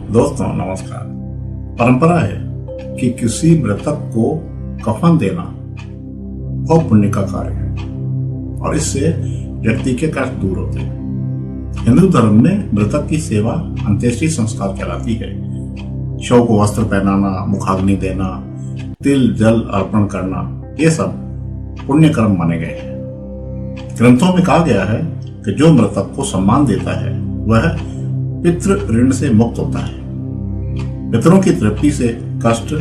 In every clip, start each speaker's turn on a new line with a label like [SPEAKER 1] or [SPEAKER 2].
[SPEAKER 1] दोस्तों नमस्कार। परंपरा है कि किसी मृतक को कफन देना बहुत पुण्य का कार्य है और इससे व्यक्ति के कष्ट दूर होते हैं। हिंदू धर्म में मृतक की सेवा अंत्येष्टि संस्कार कहलाती है। शव को वस्त्र पहनाना, मुखाग्नि देना, तिल जल अर्पण करना, ये सब पुण्य कर्म माने गए हैं। ग्रंथों में कहा गया है कि जो मृतक को सम्मान देता है वह पितृ ऋण से मुक्त होता है। पितरों की तृप्ति से कष्ट,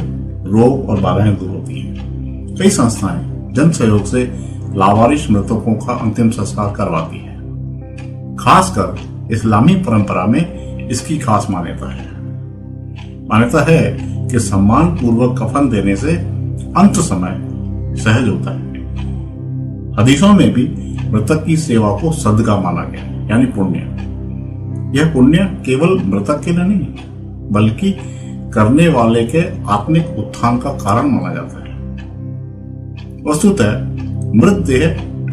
[SPEAKER 1] रोग और बाधाएं दूर होती हैं। कई संस्थाएं जन सहयोग से लावारिश मृतकों का अंतिम संस्कार करवाती है। खासकर इस्लामी परंपरा में इसकी खास मान्यता है। मान्यता है कि सम्मान पूर्वक कफन देने से अंत समय सहज होता है। हदीसों में भी मृतक की सेवा को सदका माना गया, यानी पुण्य। यह पुण्य केवल मृतक के लिए नहीं बल्कि करने वाले के आत्मिक उत्थान का कारण माना जाता है। वस्तुतः मृत देह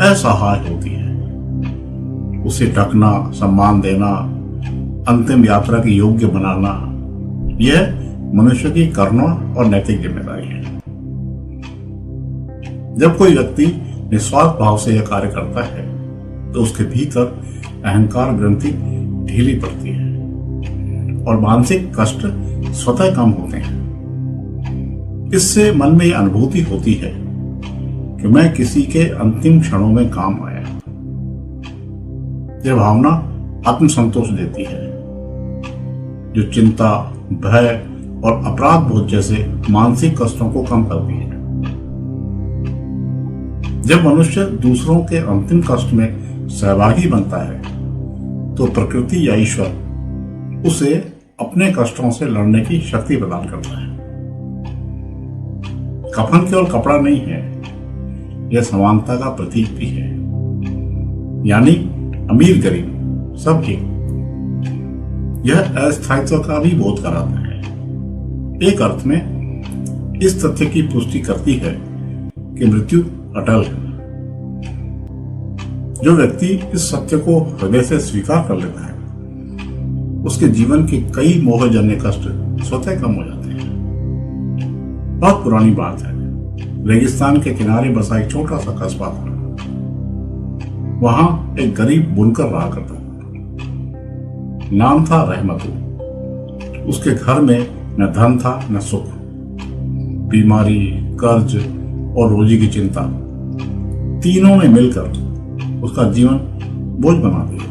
[SPEAKER 1] असहाय होती है। उसे ढकना, सम्मान देना, अंतिम यात्रा के योग्य बनाना, यह मनुष्य की करुणा और नैतिक जिम्मेदारी है। जब कोई व्यक्ति निस्वार्थ भाव से यह कार्य करता है तो उसके भीतर अहंकार ग्रंथि ढीली पड़ती है और मानसिक कष्ट स्वतः कम होते हैं। इससे मन में यह अनुभूति होती है कि मैं किसी के अंतिम क्षणों में काम आया। यह भावना आत्मसंतोष देती है जो चिंता, भय और अपराध बोध जैसे मानसिक कष्टों को कम करती है। जब मनुष्य दूसरों के अंतिम कष्ट में सहभागी बनता है तो प्रकृति या ईश्वर उसे अपने कष्टों से लड़ने की शक्ति प्रदान करता है। कफन केवल कपड़ा नहीं है, यह समानता का प्रतीक भी है, यानी अमीर गरीब सब एक। यह अस्थायित्व का भी बोध कराता है। एक अर्थ में इस तथ्य की पुष्टि करती है कि मृत्यु अटल है। जो व्यक्ति इस सत्य को हृदय से स्वीकार कर लेता है उसके जीवन के कई मोहजन्य कष्ट स्वतः कम हो जाते हैं। बहुत पुरानी बात है। रेगिस्तान के किनारे बसा एक छोटा सा कस्बा था। वहां एक गरीब बुनकर रहा करता था। नाम था रहमतु। उसके घर में न धन था न सुख। बीमारी, कर्ज और रोजी की चिंता, तीनों ने मिलकर उसका जीवन बोझ बना दिया।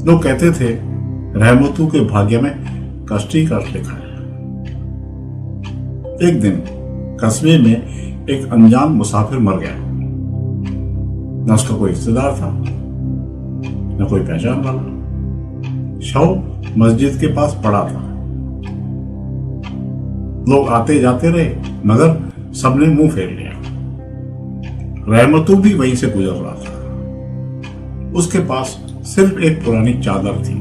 [SPEAKER 1] लोग कहते थे रहमतू के भाग्य में कष्ट ही कष्ट लिखा है। एक दिन कस्बे में एक अनजान मुसाफिर मर गया। न उसका कोई रिश्तेदार था न कोई पहचान वाला। शव मस्जिद के पास पड़ा था। लोग आते जाते रहे मगर सबने मुंह फेर लिया। रहमतू भी वहीं से गुजर रहा था। उसके पास सिर्फ एक पुरानी चादर थी,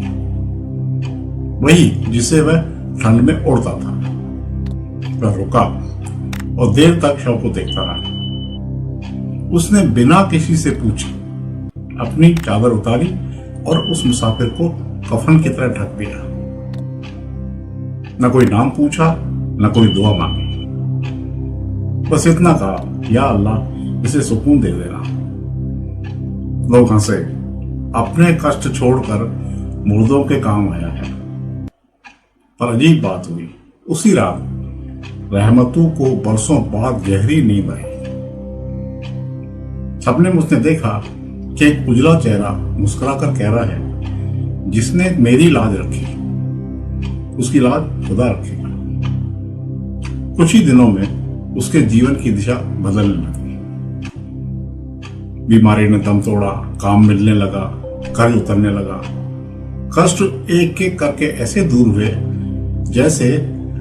[SPEAKER 1] वही जिसे वह ठंड में ओढ़ता था। वह रुका और देर तक शव को देखता रहा। उसने बिना किसी से पूछे अपनी चादर उतारी और उस मुसाफिर को कफन की तरह ढक दिया। न कोई नाम पूछा न कोई दुआ मांगी, बस इतना कहा, या अल्लाह इसे सुकून दे देना। लोग हंसे। अपने कष्ट छोड़कर मुर्दों के काम आया है। पर अजीब बात हुई। उसी रात रहमतू को बरसों बाद गहरी नींद आई। सपने में उसने देखा कि एक उजला चेहरा मुस्कुराकर कह रहा है, जिसने मेरी लाज रखी उसकी लाज खुदा रखेगा। कुछ ही दिनों में उसके जीवन की दिशा बदलने लगी। बीमारी ने दम तोड़ा, काम मिलने लगा, कर्ज उतरने लगा। कष्ट एक एक करके ऐसे दूर हुए जैसे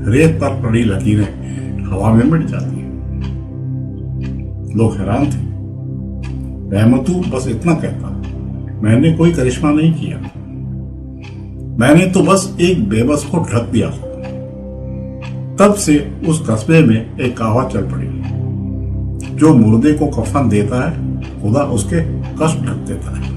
[SPEAKER 1] रेत पर पड़ी लकीरें हवा में मिट जाती हैं। लोग हैरान थे। रहमतू बस इतना कहता, मैंने कोई करिश्मा नहीं किया, मैंने तो बस एक बेबस को ढक दिया। तब से उस कस्बे में एक कहावत चल पड़ी, जो मुर्दे को कफन देता है खुदा उसके कष्ट ढक देता है।